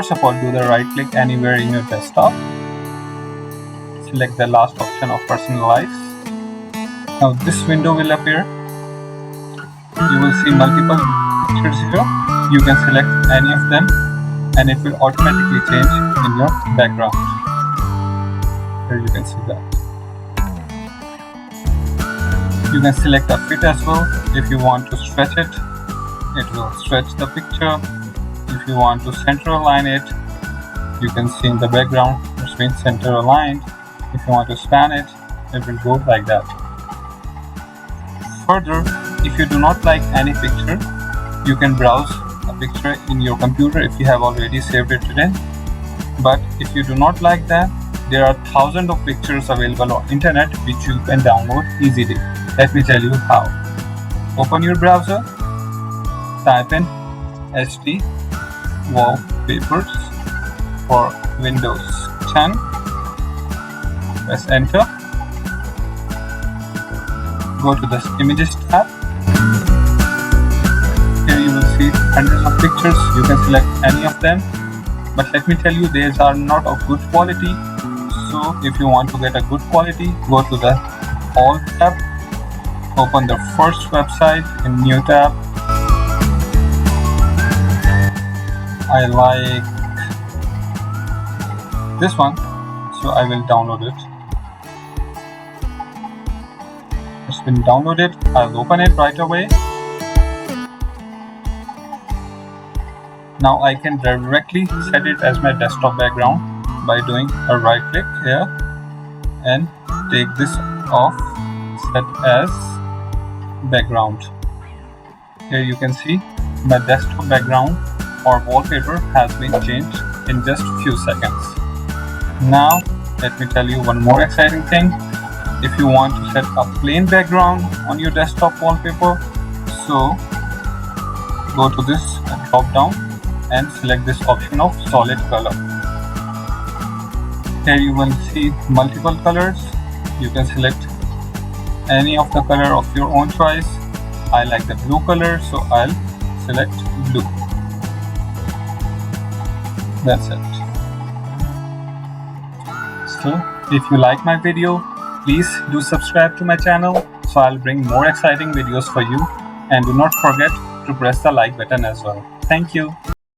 First of all, do the right click anywhere in your desktop. Select the last option of personalize. Now this window will appear. You will see multiple pictures here. You can select any of them and it will automatically change in your background. Here you can see that. You can select a fit as well. If you want to stretch it, it will stretch the picture. If you want to center align it, you can see in the background it's been center aligned. If you want to span it, it will go like that. Further, if you do not like any picture, you can browse a picture in your computer if you have already saved it in. But if you do not like that, there are thousands of pictures available on internet which you can download easily. Let me tell you how. Open your browser, type in HD Wallpapers for Windows 10, press enter, go to the images tab. Here you will see hundreds of pictures. You can select any of them, but let me tell you, these are not of good quality. So if you want to get a good quality, go to the All tab, open the first website in new tab. I like this one, so I will download it. It's been downloaded. I'll open it right away. Now I can directly set it as my desktop background by doing a right click here and take this off, set as background. Here you can see my desktop background or wallpaper has been changed in just few seconds. Now let me tell you one more exciting thing. If you want to set a plain background on your desktop wallpaper, so go to this drop down and select this option of solid color. Here you will see multiple colors. You can select any of the color of your own choice. I like the blue color, so I'll select blue. That's it. So if you like my video, please do subscribe to my channel so I'll bring more exciting videos for you, and do not forget to press the like button as well. Thank you.